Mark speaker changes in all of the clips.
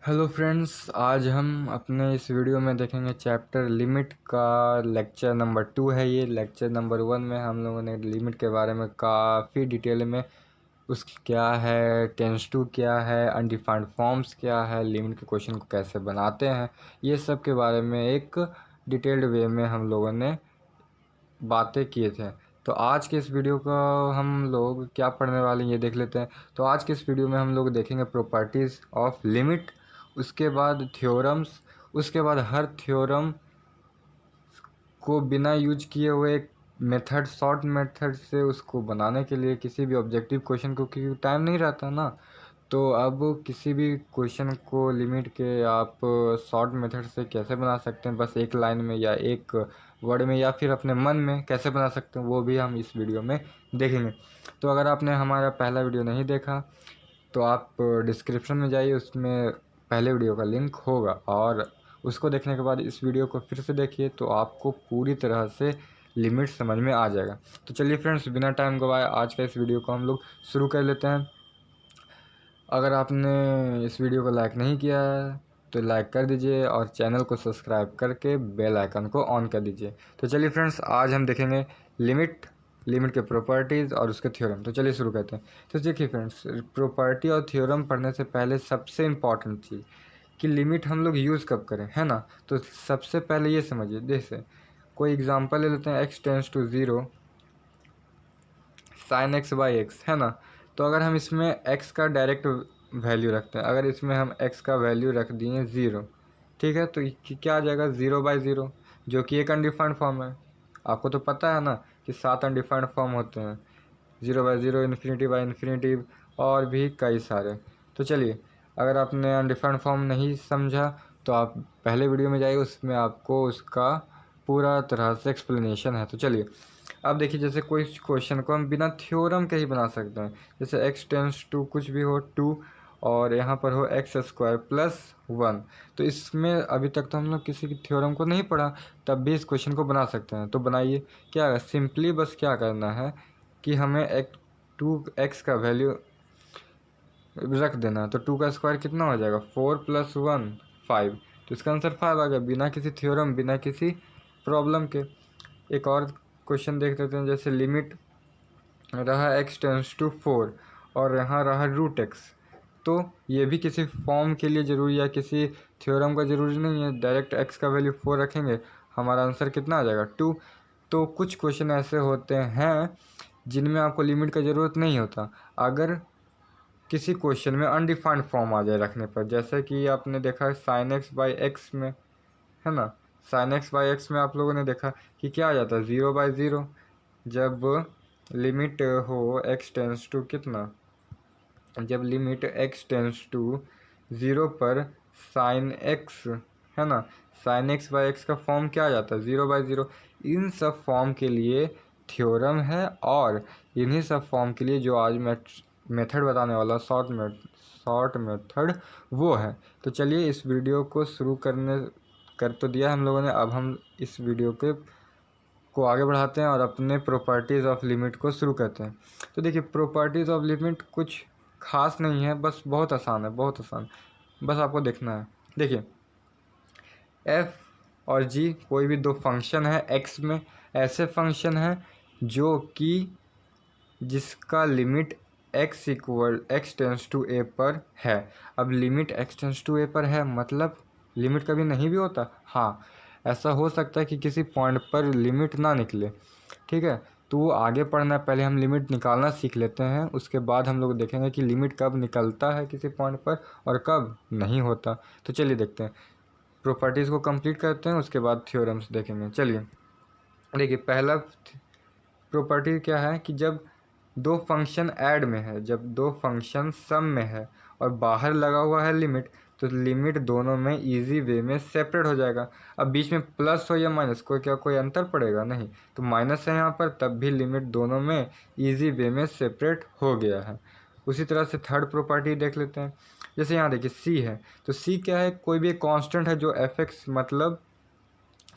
Speaker 1: Hello friends, आज हम अपने इस वीडियो में देखेंगे चैप्टर लिमिट का लेक्चर नंबर 2 है। ये लेक्चर नंबर 1 में हम लोगों ने लिमिट के बारे में काफ़ी डिटेल में उस क्या है, टेंस टू क्या है, अनडिफाइंड फॉर्म्स क्या है, लिमिट के क्वेश्चन को कैसे बनाते हैं, ये सब के बारे में एक डिटेल्ड वे में हम लोगों ने बातें किए थे। तो आज के इस वीडियो का हम लोग क्या पढ़ने वाले हैं ये देख लेते हैं। तो आज के इस वीडियो में हम लोग देखेंगे प्रॉपर्टीज़ ऑफ लिमिट, उसके बाद थ्योरम्स, उसके बाद हर थ्योरम को बिना यूज किए हुए एक मेथड, शॉर्ट मेथड से उसको बनाने के लिए किसी भी ऑब्जेक्टिव क्वेश्चन को, क्योंकि टाइम नहीं रहता ना, तो अब किसी भी क्वेश्चन को लिमिट के आप शॉर्ट मेथड से कैसे बना सकते हैं, बस एक लाइन में या एक वर्ड में या फिर अपने मन में कैसे बना सकते हैं, वो भी हम इस वीडियो में देखेंगे। तो अगर आपने हमारा पहला वीडियो नहीं देखा तो आप डिस्क्रिप्शन में जाइए, उसमें पहले वीडियो का लिंक होगा, और उसको देखने के बाद इस वीडियो को फिर से देखिए तो आपको पूरी तरह से लिमिट समझ में आ जाएगा। तो चलिए फ्रेंड्स, बिना टाइम गवाए आज का इस वीडियो को हम लोग शुरू कर लेते हैं। अगर आपने इस वीडियो को लाइक नहीं किया है तो लाइक कर दीजिए और चैनल को सब्सक्राइब करके बेल आइकन को ऑन कर दीजिए। तो चलिए फ्रेंड्स, आज हम देखेंगे लिमिट, लिमिट के प्रॉपर्टीज़ और उसके थ्योरम। तो चलिए शुरू करते हैं। तो देखिए फ्रेंड्स, प्रॉपर्टी और थ्योरम पढ़ने से पहले सबसे इम्पॉर्टेंट चीज़ कि लिमिट हम लोग यूज़ कब करें, है ना। तो सबसे पहले ये समझिए, जैसे कोई एग्जांपल ले लेते हैं, x tends to 0 sine X by X, है ना। तो अगर हम इसमें x का डायरेक्ट वैल्यू रखते हैं, अगर इसमें हम x का वैल्यू रख दिए 0, ठीक है, तो क्या आ जाएगा 0/0, जो कि एक अनडिफाइंड फॉर्म है। आपको तो पता है ना कि 7 अनडिफाइंड फॉर्म होते हैं, 0/0, इन्फिनिटी और भी कई सारे। तो चलिए, अगर आपने अनडिफाइंड फॉर्म नहीं समझा तो आप पहले वीडियो में जाइए, उसमें आपको उसका पूरा तरह से एक्सप्लेनेशन है। तो चलिए अब देखिए, जैसे कोई क्वेश्चन को हम बिना थ्योरम के ही बना सकते हैं। जैसे x टेंस टू कुछ भी हो 2 और यहाँ पर हो x² प्लस 1, तो इसमें अभी तक तो हम लोग किसी की थ्योरम को नहीं पढ़ा, तब भी इस क्वेश्चन को बना सकते हैं। तो बनाइए, क्या है, सिंपली बस क्या करना है कि हमें 2x का वैल्यू रख देना है। तो 2 का स्क्वायर कितना हो जाएगा, 4 + 1 5, तो इसका आंसर 5 आ गया, बिना किसी थ्योरम, बिना किसी प्रॉब्लम के। एक और क्वेश्चन देख लेते हैं। जैसे लिमिट रहा x टेंस टू 4 और यहाँ रहा √x, तो ये भी किसी फॉर्म के लिए ज़रूरी है, किसी थ्योरम का ज़रूरी नहीं है। डायरेक्ट x का वैल्यू 4 रखेंगे, हमारा आंसर कितना आ जाएगा 2। तो कुछ क्वेश्चन ऐसे होते हैं जिनमें आपको लिमिट का ज़रूरत नहीं होता, अगर किसी क्वेश्चन में अनडिफाइंड फॉर्म आ जाए रखने पर। जैसे कि आपने देखा है साइन x/x में, है ना, साइन x/x में आप लोगों ने देखा कि क्या आ जाता है 0/0, जब लिमिट हो x टेंस टू कितना, जब लिमिट x टेंस टू 0 पर साइन x, है ना, साइन x/x का फॉर्म क्या आ जाता है 0/0। इन सब फॉर्म के लिए थ्योरम है, और इन्हीं सब फॉर्म के लिए जो आज मैं मेथड बताने वाला, शॉर्ट मेथड, वो है। तो चलिए इस वीडियो को शुरू कर तो दिया हम लोगों ने, अब हम इस वीडियो को आगे बढ़ाते हैं और अपने प्रॉपर्टीज़ ऑफ लिमिट को शुरू करते हैं। तो देखिए, प्रॉपर्टीज़ ऑफ लिमिट कुछ खास नहीं है, बस बहुत आसान है, बहुत आसान, बस आपको देखना है। देखिए, f और g कोई भी दो फंक्शन है x में, ऐसे फंक्शन है जो कि जिसका limit x tends to a पर है। अब limit x tends to a पर है, मतलब लिमिट कभी नहीं भी होता। हाँ, ऐसा हो सकता है कि किसी पॉइंट पर लिमिट ना निकले, ठीक है, तो वो आगे पढ़ना है, पहले हम लिमिट निकालना सीख लेते हैं, उसके बाद हम लोग देखेंगे कि लिमिट कब निकलता है किसी पॉइंट पर और कब नहीं होता। तो चलिए देखते हैं, प्रॉपर्टीज़ को कंप्लीट करते हैं, उसके बाद थ्योरम्स देखेंगे। चलिए देखिए, पहला प्रॉपर्टी क्या है कि जब दो फंक्शन ऐड में है, जब दो फंक्शन सम में है और बाहर लगा हुआ है लिमिट, तो लिमिट दोनों में इजी वे में सेपरेट हो जाएगा। अब बीच में प्लस हो या माइनस, कोई अंतर पड़ेगा नहीं, तो माइनस है यहाँ पर, तब भी लिमिट दोनों में इजी वे में सेपरेट हो गया है। उसी तरह से थर्ड प्रॉपर्टी देख लेते हैं। जैसे यहाँ देखिए सी है, तो सी क्या है, कोई भी एक कांस्टेंट है जो एफ एक्स मतलब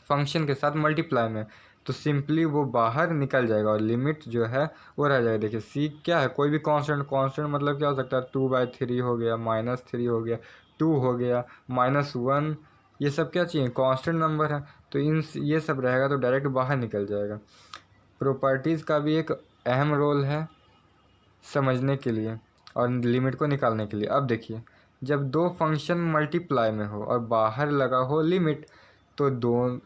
Speaker 1: फंक्शन के साथ मल्टीप्लाई में, तो सिंपली वो बाहर निकल जाएगा और लिमिट जो है वो रह जाएगा। देखिए सी क्या है, कोई भी कांस्टेंट मतलब क्या हो सकता है, 2/3 हो गया, -3 हो गया, 2 हो गया, -1, ये सब क्या चाहिए, कांस्टेंट नंबर है। तो इन ये सब रहेगा तो डायरेक्ट बाहर निकल जाएगा। प्रॉपर्टीज़ का भी एक अहम रोल है समझने के लिए और लिमिट को निकालने के लिए। अब देखिए, जब दो फंक्शन मल्टीप्लाई में हो और बाहर लगा हो लिमिट, तो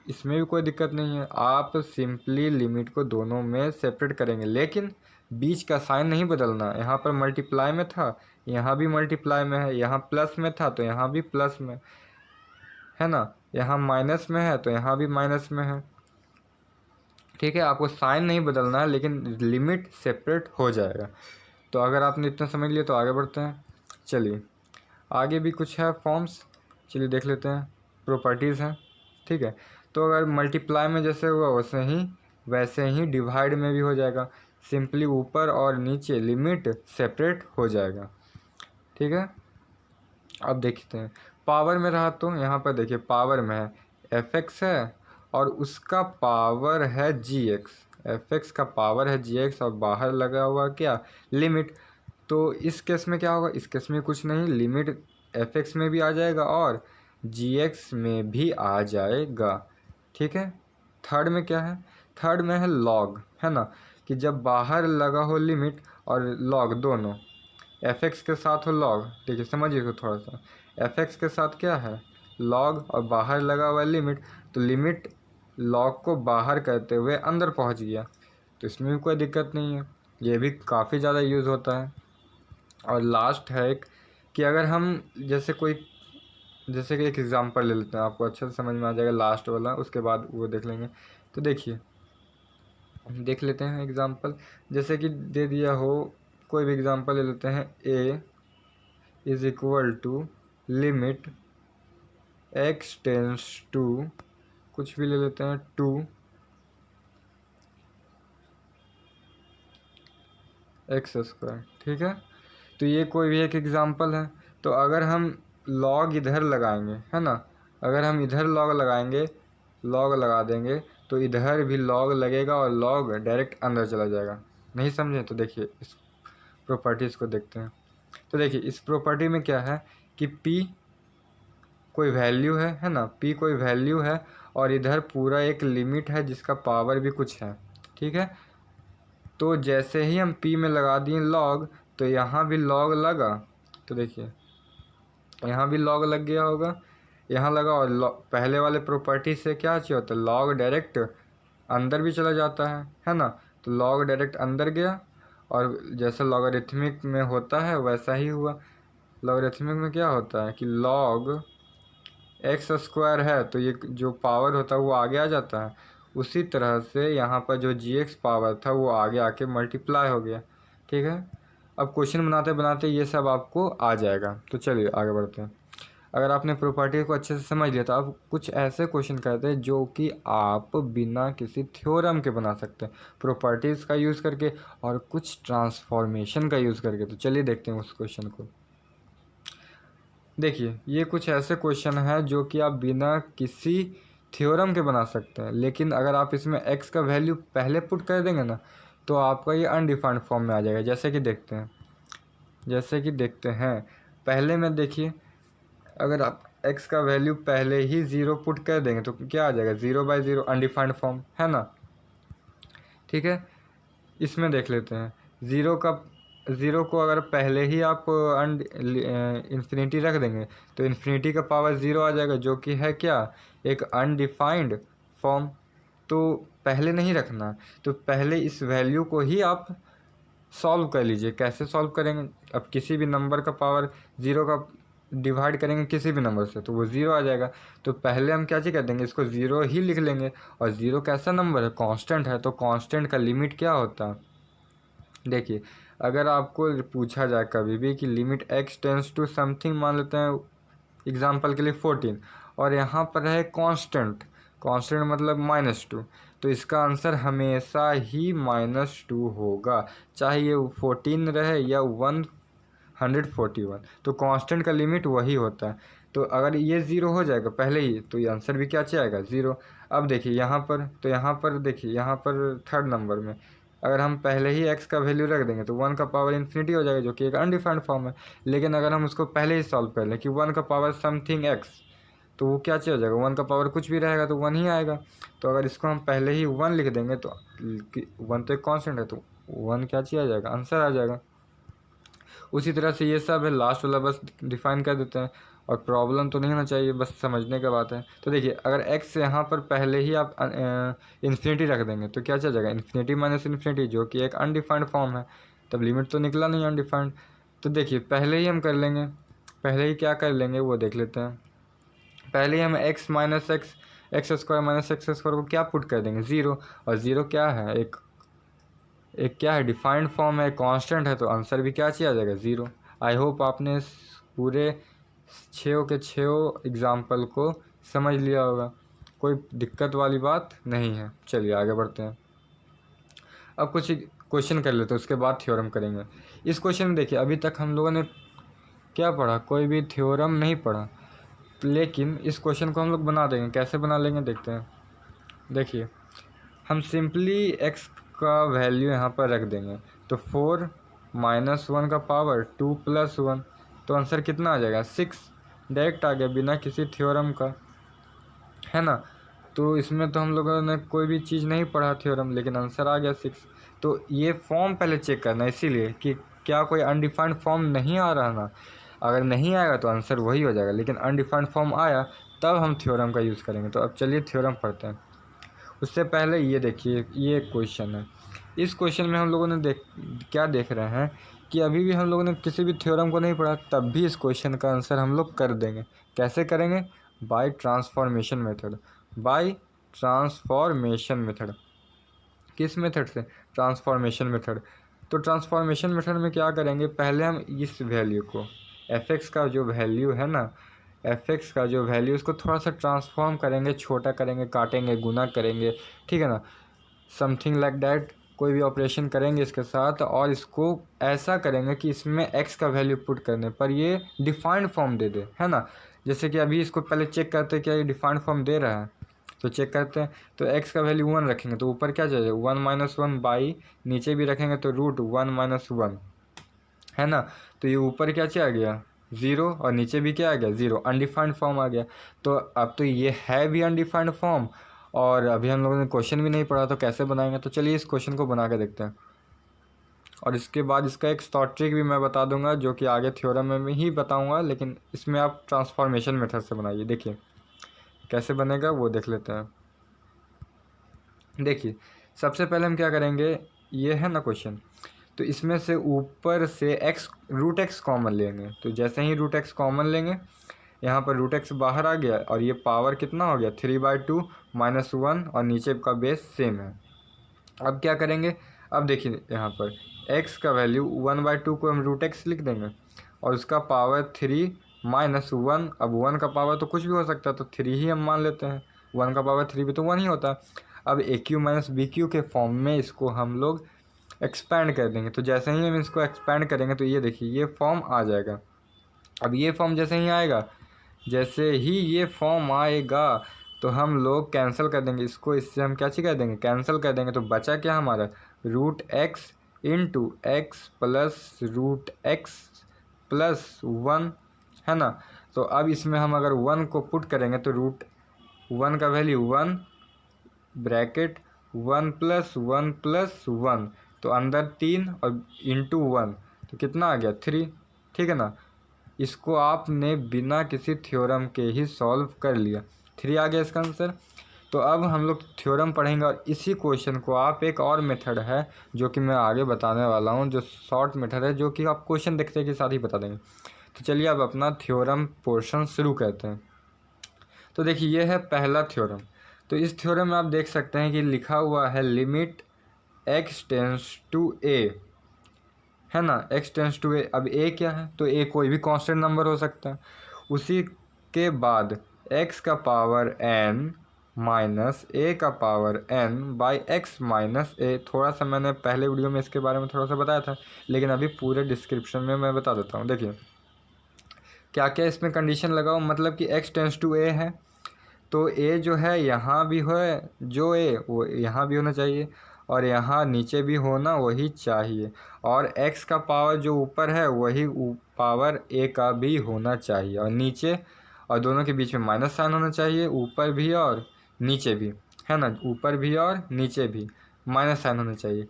Speaker 1: इसमें भी कोई दिक्कत नहीं है, आप सिंपली लिमिट को दोनों में सेपरेट करेंगे, लेकिन बीच का साइन नहीं बदलना। यहाँ पर मल्टीप्लाई में था, यहाँ भी मल्टीप्लाई में है, यहाँ प्लस में था तो यहाँ भी प्लस में है ना, यहाँ माइनस में है तो यहाँ भी माइनस में है। ठीक है, आपको साइन नहीं बदलना है, लेकिन लिमिट सेपरेट हो जाएगा। तो अगर आपने इतना समझ लिया तो आगे बढ़ते हैं। चलिए आगे भी कुछ है फॉर्म्स, चलिए देख लेते हैं। प्रॉपर्टीज़ हैं, ठीक है। तो अगर मल्टीप्लाई में जैसे हुआ वैसे ही डिवाइड में भी हो जाएगा। सिंपली ऊपर और नीचे लिमिट सेपरेट हो जाएगा, ठीक है। अब देखते हैं पावर में रहा, तो यहाँ पर देखिए पावर में है fx है और उसका पावर है gx। fx का पावर है gx और बाहर लगा हुआ क्या, लिमिट। तो इस केस में क्या होगा, इस केस में कुछ नहीं, लिमिट fx में भी आ जाएगा और gx में भी आ जाएगा, ठीक है। थर्ड में क्या है, थर्ड में है लॉग, है ना, कि जब बाहर लगा हो लिमिट और लॉग दोनों, fx के साथ हो लॉग, देखिए समझिए तो थोड़ा सा, fx के साथ क्या है लॉग और बाहर लगा हुआ है लिमिट, तो लिमिट लॉग को बाहर करते हुए अंदर पहुंच गया, तो इसमें भी कोई दिक्कत नहीं है, ये भी काफ़ी ज़्यादा यूज़ होता है। और लास्ट है एक कि अगर हम जैसे कि एक एग्जांपल ले लेते हैं, आपको अच्छे से समझ में आ जाएगा लास्ट वाला, उसके बाद वो देख लेंगे। तो देखिए देख लेते हैं एग्जांपल, जैसे कि दे दिया हो, कोई भी एग्जांपल ले लेते हैं, a is equal to limit x tends to, कुछ भी ले लेते हैं, 2x², ठीक है। तो ये कोई भी एक एग्जांपल है। तो अगर हम लॉग इधर लगाएंगे, है ना, अगर हम इधर लॉग लगाएंगे, लॉग लगा देंगे, तो इधर भी लॉग लगेगा और लॉग डायरेक्ट अंदर चला जाएगा। नहीं समझे तो देखिए इस प्रॉपर्टीज़ को देखते हैं। तो देखिए इस प्रॉपर्टी में क्या है कि p कोई वैल्यू है ना, p कोई वैल्यू है और इधर पूरा एक लिमिट है जिसका पावर भी कुछ है, ठीक है। तो जैसे ही हम p में लगा दिए लॉग, तो यहाँ भी लॉग लगा, तो देखिए यहाँ भी लॉग लग गया होगा, यहाँ लगा, और पहले वाले प्रॉपर्टी से क्या चाहिए होता है, लॉग डायरेक्ट अंदर भी चला जाता है ना। तो लॉग डायरेक्ट अंदर गया और जैसे लॉगरिथमिक में होता है वैसा ही हुआ। लॉगरिथमिक में क्या होता है कि लॉग x² है तो ये जो पावर होता है वो आगे आ जाता है, उसी तरह से यहाँ पर जो gx पावर था वो आगे आके मल्टीप्लाई हो गया, ठीक है। अब क्वेश्चन बनाते बनाते ये सब आपको आ जाएगा। तो चलिए आगे बढ़ते हैं। अगर आपने प्रॉपर्टी को अच्छे से समझ लिया तो आप कुछ ऐसे क्वेश्चन करते हैं जो कि आप बिना किसी थ्योरम के बना सकते हैं, प्रॉपर्टीज़ का यूज़ करके और कुछ ट्रांसफॉर्मेशन का यूज़ करके। तो चलिए देखते हैं उस क्वेश्चन को। देखिए ये कुछ ऐसे क्वेश्चन हैं जो कि आप बिना किसी थ्योरम के बना सकते हैं, लेकिन अगर आप इसमें x का वैल्यू पहले पुट कर देंगे ना तो आपका ये अनडिफाइंड फॉर्म में आ जाएगा। जैसे कि देखते हैं पहले में, देखिए अगर आप x का वैल्यू पहले ही 0 पुट कर देंगे तो क्या आ जाएगा, 0/0 अनडिफाइंड फॉर्म, है ना, ठीक है। इसमें देख लेते हैं, ज़ीरो को अगर पहले ही आप इन्फिनिटी रख देंगे तो इन्फिनिटी का पावर 0 आ जाएगा, जो कि है क्या, एक अनडिफाइंड फॉर्म। तो पहले नहीं रखना, तो पहले इस वैल्यू को ही आप सॉल्व कर लीजिए। कैसे सॉल्व करेंगे, अब किसी भी नंबर का पावर 0 का डिवाइड करेंगे किसी भी नंबर से तो वो 0 आ जाएगा। तो पहले हम क्या चीज़ कर देंगे, इसको 0 ही लिख लेंगे। और 0 कैसा नंबर है, कांस्टेंट है, तो कांस्टेंट का लिमिट क्या होता है, देखिए अगर आपको पूछा जाए कभी भी कि limit x tends to something, मान लेते हैं एग्जांपल के लिए 14, और यहाँ पर है कांस्टेंट मतलब -2, तो इसका आंसर हमेशा ही -2 होगा, चाहे ये 14 रहे या 1 141। तो कांस्टेंट का लिमिट वही होता है। तो अगर ये 0 हो जाएगा पहले ही तो ये आंसर भी क्या आएगा 0। अब देखिए यहाँ पर, तो यहाँ पर देखिए यहाँ पर थर्ड नंबर में अगर हम पहले ही x का वैल्यू रख देंगे तो 1 का पावर इन्फिनिटी हो जाएगा, जो कि एक अनडिफाइंड फॉर्म है। लेकिन अगर हम उसको पहले ही सॉल्व कर लें कि 1 का पावर समथिंग x, तो वो क्या हो जाएगा, 1 का पावर कुछ भी रहेगा तो 1 ही आएगा। तो अगर इसको हम पहले ही 1 लिख देंगे तो 1 तो एक कॉन्स्टेंट है, तो 1 क्या आ जाएगा, आंसर आ जाएगा। उसी तरह से ये सब है, लास्ट वाला बस डिफाइन कर देते हैं और प्रॉब्लम तो नहीं होना चाहिए, बस समझने का बात है। तो देखिए अगर x यहाँ पर पहले ही आप इन्फिनिटी रख देंगे तो क्या चल जाएगा, इन्फिनिटी माइनस इन्फिनिटी, जो कि एक अनडिफाइंड फॉर्म है। तब लिमिट तो निकला नहीं अनडिफाइंड। तो देखिए पहले ही हम कर लेंगे, पहले ही क्या कर लेंगे वो देख लेते हैं। पहले ही हम x minus x square minus x square को क्या पुट कर देंगे 0, और 0 क्या है, एक क्या है, डिफाइंड फॉर्म है, कांस्टेंट है, तो आंसर भी क्या आ जाएगा 0। आई होप आपने इस पूरे 6 के 6 एग्जाम्पल को समझ लिया होगा, कोई दिक्कत वाली बात नहीं है। चलिए आगे बढ़ते हैं। अब कुछ क्वेश्चन कर लेते हैं, उसके बाद थ्योरम करेंगे। इस क्वेश्चन में देखिए अभी तक हम लोगों ने क्या पढ़ा, कोई भी थ्योरम नहीं पढ़ा, लेकिन इस क्वेश्चन को हम लोग बना देंगे। कैसे बना लेंगे देखते हैं। देखिए हम सिंपली x का वैल्यू यहाँ पर रख देंगे, तो 4 माइनस 1 का पावर 2 प्लस 1, तो आंसर कितना आ जाएगा 6। डायरेक्ट आ गया बिना किसी थ्योरम का, है ना। तो इसमें तो हम लोगों ने कोई भी चीज़ नहीं पढ़ा थ्योरम, लेकिन आंसर आ गया 6। तो ये फॉर्म पहले चेक करना है, इसीलिए कि क्या कोई अनडिफाइंड फॉर्म नहीं आ रहा ना। अगर नहीं आएगा तो आंसर वही हो जाएगा, लेकिन अनडिफाइंड फॉर्म आया तब हम थ्योरम का यूज़ करेंगे। तो अब चलिए थ्योरम पढ़ते हैं। उससे पहले ये देखिए, ये एक क्वेश्चन है। इस क्वेश्चन में हम लोगों ने क्या देख रहे हैं कि अभी भी हम लोगों ने किसी भी थ्योरम को नहीं पढ़ा, तब भी इस क्वेश्चन का आंसर हम लोग कर देंगे। कैसे करेंगे, by transformation method. By transformation method, किस मेथड से, ट्रांसफॉर्मेशन मेथड। तो ट्रांसफॉर्मेशन मेथड में क्या करेंगे, पहले हम इस वैल्यू को f(x) का जो वैल्यू है ना, f(x) का जो वैल्यू, उसको थोड़ा सा ट्रांसफॉर्म करेंगे, छोटा करेंगे, काटेंगे, गुना करेंगे, ठीक है ना, समथिंग लाइक डैट। कोई भी ऑपरेशन करेंगे इसके साथ, और इसको ऐसा करेंगे कि इसमें x का वैल्यू पुट करने पर ये डिफाइंड फॉर्म दे दे, है ना। जैसे कि अभी इसको पहले चेक करते हैं क्या ये डिफाइंड फॉर्म दे रहा है, तो चेक करते हैं। तो x का वैल्यू 1 रखेंगे तो ऊपर क्या जाएगा 1 माइनस 1 बाई, नीचे भी रखेंगे तो रूट 1 माइनस 1, है ना। तो ये ऊपर क्या आ गया 0 और नीचे भी क्या आ गया 0, अनडिफाइंड फॉर्म आ गया। तो अब तो ये है भी अनडिफाइंड फॉर्म, और अभी हम लोगों ने क्वेश्चन भी नहीं पढ़ा, तो कैसे बनाएंगे। तो चलिए इस क्वेश्चन को बना के देखते हैं, और इसके बाद इसका एक शॉर्ट ट्रिक भी मैं बता दूंगा, जो कि आगे थ्योरम में ही बताऊंगा, लेकिन इसमें आप ट्रांसफॉर्मेशन मेथड से बनाइए। देखिए कैसे बनेगा वो देख लेते हैं। देखिए सबसे पहले हम क्या करेंगे, ये है ना क्वेश्चन, तो इसमें से ऊपर से रूट एक्स कॉमन लेंगे। तो जैसे ही रूट एक्स कॉमन लेंगे, यहाँ पर रूट एक्स बाहर आ गया, और ये पावर कितना हो गया 3/2 माइनस 1, और नीचे का बेस सेम है। अब क्या करेंगे, अब देखिए यहाँ पर x का वैल्यू 1/2 को हम रूट एक्स लिख देंगे, और उसका पावर 3 माइनस 1। अब 1 का पावर तो कुछ भी हो सकता है, तो 3 ही हम मान लेते हैं, 1 का पावर 3 भी तो 1 ही होता है। अब ए क्यू माइनस बी क्यू के फॉर्म में इसको हम लोग एक्सपैंड कर देंगे। तो जैसे ही हम इसको एक्सपैंड करेंगे तो ये देखिए ये फॉर्म आ जाएगा। अब ये फॉर्म जैसे ही आएगा, जैसे ही ये फॉर्म आएगा, तो हम लोग कैंसिल कर देंगे इसको, इससे हम क्या चीज़ कर देंगे, कैंसिल कर देंगे। तो बचा क्या हमारा root X into X plus root X plus 1, है ना। तो अब इसमें हम अगर 1 को पुट करेंगे तो रूट 1 का वैल्यू 1 ब्रैकेट 1 प्लस 1 प्लस 1, तो अंदर 3 और इंटू 1, तो कितना आ गया 3, ठीक है ना। इसको आपने बिना किसी थ्योरम के ही सॉल्व कर लिया, 3 आ गया इसका आंसर। तो अब हम लोग थ्योरम पढ़ेंगे, और इसी क्वेश्चन को आप एक और मेथड है जो कि मैं आगे बताने वाला हूँ, जो शॉर्ट मेथड है, जो कि आप क्वेश्चन देखते के साथ ही बता देंगे। तो चलिए अब अपना थ्योरम पोर्शन शुरू करते हैं। तो देखिए ये है पहला थ्योरम। तो इस थ्योरम में आप देख सकते हैं कि लिखा हुआ है limit x tends to a, है ना, x टेंस टू a। अब a क्या है, तो a कोई भी कांस्टेंट नंबर हो सकता है। उसी के बाद x का पावर n माइनस ए का power n by X minus A. थोड़ा सा मैंने पहले वीडियो में इसके बारे में थोड़ा सा बताया था, लेकिन अभी पूरे डिस्क्रिप्शन में मैं बता देता हूँ। देखिए क्या क्या इसमें कंडीशन लगाओ, मतलब कि x टेंस टू ए है तो a जो है यहाँ भी हो, जो a वो यहाँ भी होना चाहिए और यहाँ नीचे भी होना वही चाहिए, और x का पावर जो ऊपर है वही पावर a का भी होना चाहिए और नीचे, और दोनों के बीच में माइनस साइन होना चाहिए, ऊपर भी और नीचे भी, है ना, ऊपर भी और नीचे भी माइनस साइन होना चाहिए।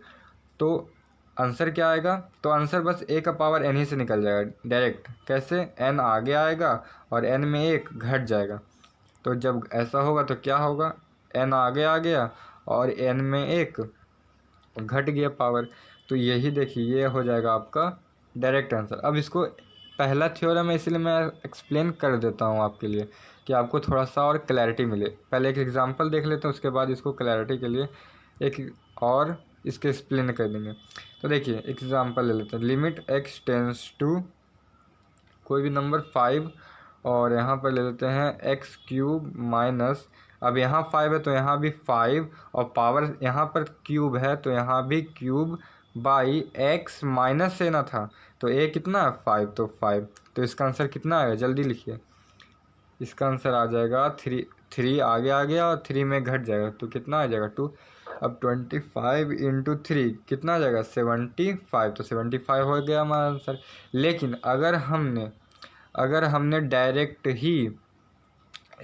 Speaker 1: तो आंसर क्या आएगा, तो आंसर बस a का पावर n ही से निकल जाएगा डायरेक्ट। कैसे, n आगे आएगा और n में एक घट जाएगा। तो जब ऐसा होगा तो क्या होगा, n आगे आ गया और n में एक घट गया पावर। तो यही देखिए ये हो जाएगा आपका डायरेक्ट आंसर। अब इसको पहला थ्योरम है इसलिए मैं एक्सप्लेन कर देता हूँ आपके लिए कि आपको थोड़ा सा और क्लैरिटी मिले। पहले एक एग्जांपल देख लेते हैं, उसके बाद इसको क्लैरिटी के लिए एक और इसके एक्सप्लेन कर देंगे। तो देखिए एग्जांपल ले लेते हैं। लिमिट x टेंस टू कोई भी नंबर 5 और यहाँ पर ले लेते हैं एक्स क्यूब माइनस, अब यहाँ 5 है तो यहाँ भी 5 और पावर यहाँ पर क्यूब है तो यहाँ भी क्यूब बाई एक्स माइनस से ना था तो ए कितना है 5, तो 5। तो इसका आंसर कितना आएगा, जल्दी लिखिए। इसका आंसर आ जाएगा 3 आगे आ गया और 3 में घट जाएगा तो कितना आ जाएगा 2। अब 25 इंटू 3 कितना आ जाएगा 75, तो 75 हो गया हमारा आंसर। लेकिन अगर हमने डायरेक्ट ही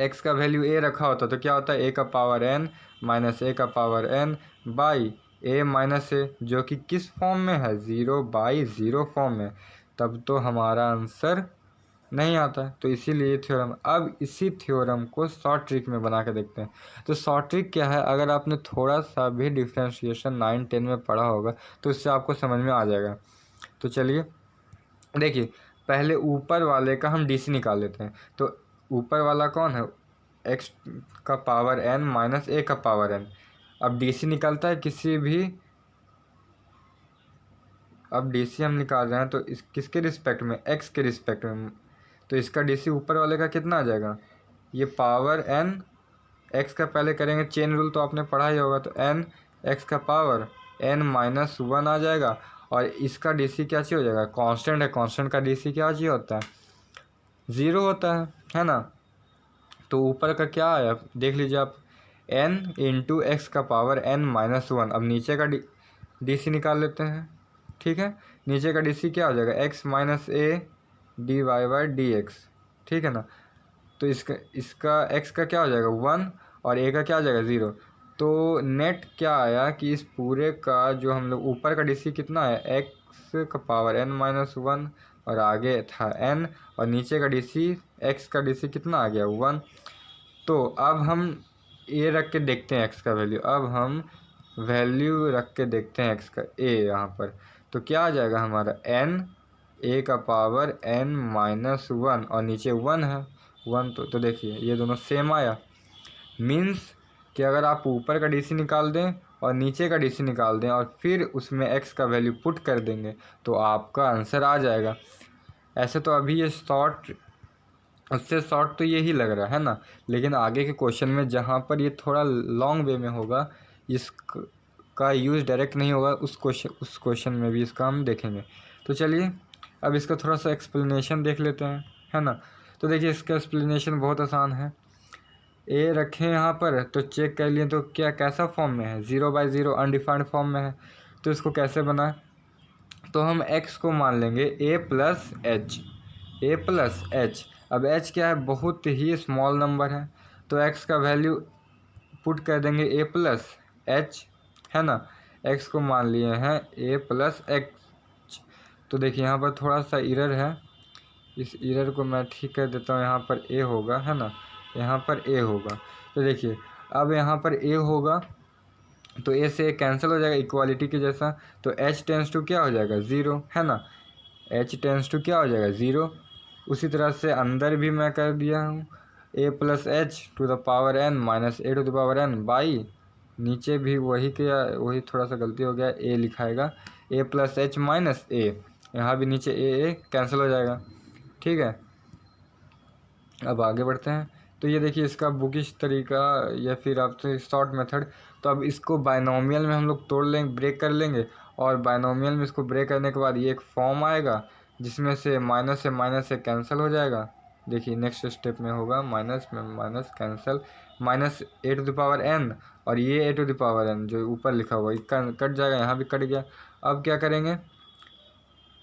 Speaker 1: x का वैल्यू a रखा होता तो क्या होता है, a का पावर n माइनस a का power n by a minus a, जो कि किस फॉर्म में है, 0/0 फॉर्म में, तब तो हमारा आंसर नहीं आता है। तो इसीलिए थ्योरम, अब इसी थ्योरम को शॉर्ट ट्रिक में बना के देखते हैं। तो शॉर्ट ट्रिक क्या है, अगर आपने थोड़ा सा भी डिफ्रेंशिएशन 9-10 में पढ़ा होगा तो इससे आपको समझ में आ जाएगा। तो चलिए देखिए, पहले ऊपर वाले का हम DC निकाल लेते हैं। तो ऊपर वाला कौन है, x का पावर n माइनस a का पावर n। अब DC निकलता है किसी भी, अब DC हम निकाल रहे हैं तो इस किसके रिस्पेक्ट में, x के रिस्पेक्ट में। तो इसका DC ऊपर वाले का कितना आ जाएगा, ये पावर n, x का पहले करेंगे चेन रूल तो आपने पढ़ा ही होगा, तो n x का पावर n माइनस 1 आ जाएगा और इसका DC क्या चाहिए हो जाएगा, कांस्टेंट है, कांस्टेंट का DC क्या चाहिए होता है, 0 होता है ना। तो ऊपर का क्या आया देख लीजिए आप, n इंटू एक्स का पावर n माइनस 1। अब नीचे का DC निकाल लेते हैं, ठीक है। नीचे का DC क्या हो जाएगा, x minus A D Y by D X, ठीक है ना। तो इसका x का क्या हो जाएगा 1 और a का क्या हो जाएगा 0। तो नेट क्या आया कि इस पूरे का जो हम लोग ऊपर का DC कितना है, x का पावर n माइनस 1 और आगे था n, और नीचे का DC x का DC कितना आ गया 1। तो अब हम a रख के देखते हैं x का वैल्यू, अब हम वैल्यू रख के देखते हैं x का a यहाँ पर। तो क्या आ जाएगा हमारा n a का पावर n माइनस 1 और नीचे 1 है 1, तो देखिए ये दोनों सेम आया। मीन्स कि अगर आप ऊपर का DC निकाल दें और नीचे का DC निकाल दें और फिर उसमें x का वैल्यू पुट कर देंगे तो आपका आंसर आ जाएगा। ऐसे तो अभी ये शॉर्ट, उससे शॉर्ट तो यही लग रहा है ना, लेकिन आगे के क्वेश्चन में जहाँ पर ये थोड़ा लॉन्ग वे में होगा, इसका यूज़ डायरेक्ट नहीं होगा, उस क्वेश्चन में भी इसका हम देखेंगे। तो चलिए अब इसका थोड़ा सा एक्सप्लेनेशन देख लेते हैं, है ना। तो देखिए इसका एक्सप्लेनेशन बहुत आसान है। ए रखें यहाँ पर तो चेक कर लिए तो क्या कैसा फॉर्म में है, 0/0 अनडिफाइंड फॉर्म में है। तो इसको कैसे बनाए, तो हम x को मान लेंगे a प्लस एच। अब h क्या है, बहुत ही स्मॉल नंबर है तो x का वैल्यू पुट कर देंगे a प्लस एच, है ना। x को मान लिए हैं a प्लस एच। तो देखिए यहाँ पर थोड़ा सा इरर है, इस इरर को मैं ठीक कर देता हूँ। यहाँ पर a होगा, है ना, यहाँ पर a होगा। तो देखिए अब यहाँ पर a होगा तो a से कैंसिल हो जाएगा इक्वालिटी के जैसा, तो h टेंस टू क्या हो जाएगा 0, है ना, h टेंस टू क्या हो जाएगा 0। उसी तरह से अंदर भी मैं कर दिया हूँ a plus H to the power n minus a to the power n by, नीचे भी वही थोड़ा सा गलती हो गया, a लिखाएगा a plus H minus a, यहाँ भी नीचे a कैंसिल हो जाएगा, ठीक है। अब आगे बढ़ते हैं। तो ये देखिए इसका बुकिश तरीका या फिर आपसे शॉर्ट मेथड। तो अब इसको बायनोमियल में हम लोग तोड़ लेंगे, ब्रेक कर लेंगे, और बायनोमियल में इसको ब्रेक करने के बाद ये एक फॉर्म आएगा जिसमें से माइनस से कैंसिल हो जाएगा। देखिए नेक्स्ट स्टेप में होगा माइनस में minus cancel, minus A to the power N, और ये A to the power N जो ऊपर लिखा हुआ ये कट जाएगा, यहाँ भी कट गया। अब क्या करेंगे,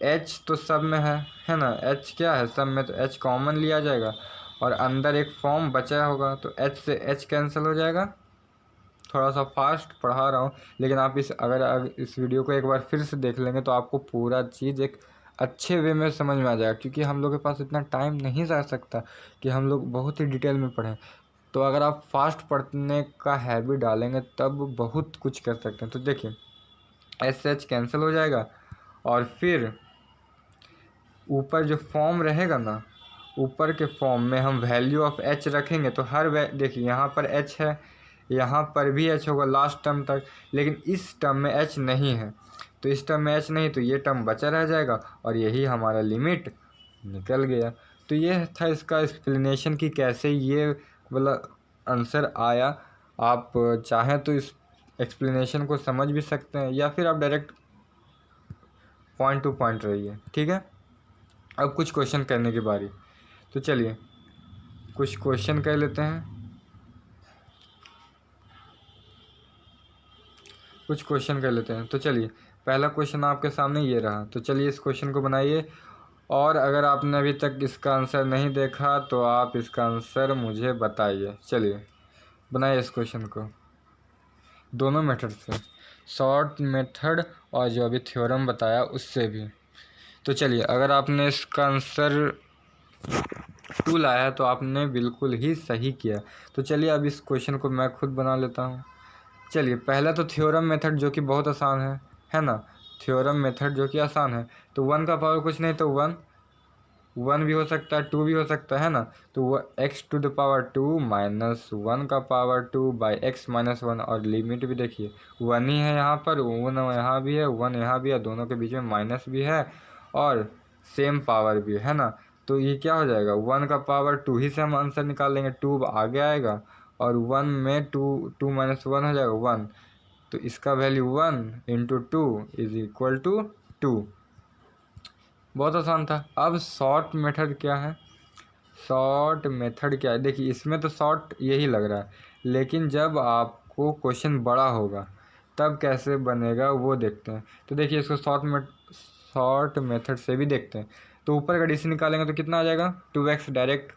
Speaker 1: एच तो सब में है ना, एच क्या है सब में, तो एच कॉमन लिया जाएगा और अंदर एक फॉर्म बचा होगा, तो एच से एच कैंसिल हो जाएगा। थोड़ा सा फास्ट पढ़ा रहा हूँ, लेकिन आप अगर इस वीडियो को एक बार फिर से देख लेंगे तो आपको पूरा चीज़ एक अच्छे वे में समझ में आ जाएगा, क्योंकि हम लोग के पास इतना टाइम नहीं जा सकता कि हम लोग बहुत ही डिटेल में पढ़ें। तो अगर आप फास्ट पढ़ने का हैबिट डालेंगे तब बहुत कुछ कर सकते हैं। तो देखिए एस एच कैंसिल हो जाएगा, और फिर ऊपर जो फॉर्म रहेगा ना, ऊपर के फॉर्म में हम वैल्यू ऑफ एच रखेंगे, तो देखिए यहाँ पर एच है, यहाँ पर भी एच होगा लास्ट टर्म तक, लेकिन इस टर्म में एच नहीं है। तो इस टर्म में एच नहीं, तो ये टर्म बचा रह जाएगा और यही हमारा लिमिट निकल गया। तो ये था इसका एक्सप्लेनेशन कि कैसे ये वाला आंसर आया। आप चाहें तो इस एक्सप्लेनेशन को समझ भी सकते हैं, या फिर आप डायरेक्ट पॉइंट टू पॉइंट रहिए। ठीक है, अब कुछ क्वेश्चन करने की बारी। तो चलिए कुछ क्वेश्चन कर लेते हैं, तो चलिए पहला क्वेश्चन आपके सामने ये रहा। तो चलिए इस क्वेश्चन को बनाइए, और अगर आपने अभी तक इसका आंसर नहीं देखा तो आप इसका आंसर मुझे बताइए। चलिए बनाइए इस क्वेश्चन को दोनों मेथड से, शॉर्ट मेथड और जो अभी थ्योरम बताया उससे भी। तो चलिए अगर आपने इसका आंसर 2 लाया है तो आपने बिल्कुल ही सही किया। तो चलिए अब इस क्वेश्चन को मैं खुद बना लेता हूँ। चलिए पहला तो थ्योरम मेथड जो कि बहुत आसान है ना, थ्योरम मेथड जो कि आसान है। तो 1 का पावर कुछ नहीं, तो 1 भी हो सकता है, 2 भी हो सकता है ना। तो x to the power 2 minus 1 का पावर 2 बाई एक्स माइनस 1, और लिमिट भी देखिए 1 ही है यहाँ पर, 1 यहाँ भी है, 1 यहाँ भी है, दोनों के बीच में माइनस भी है और सेम पावर भी है ना। तो ये क्या हो जाएगा, 1 का पावर 2 ही से हम आंसर निकाल लेंगे, 2 आगे आएगा और 1 में 2 माइनस 1 हो जाएगा 1। तो इसका value 1 into 2 is equal to 2। बहुत आसान था। अब शॉर्ट मेथड क्या है, देखिए इसमें तो शॉर्ट यही लग रहा है, लेकिन जब आपको क्वेश्चन बड़ा होगा तब कैसे बनेगा वो देखते हैं। तो देखिए इसको शॉर्ट मेथड से भी देखते हैं। तो ऊपर का डीसी निकालेंगे तो कितना आ जाएगा, 2x डायरेक्ट,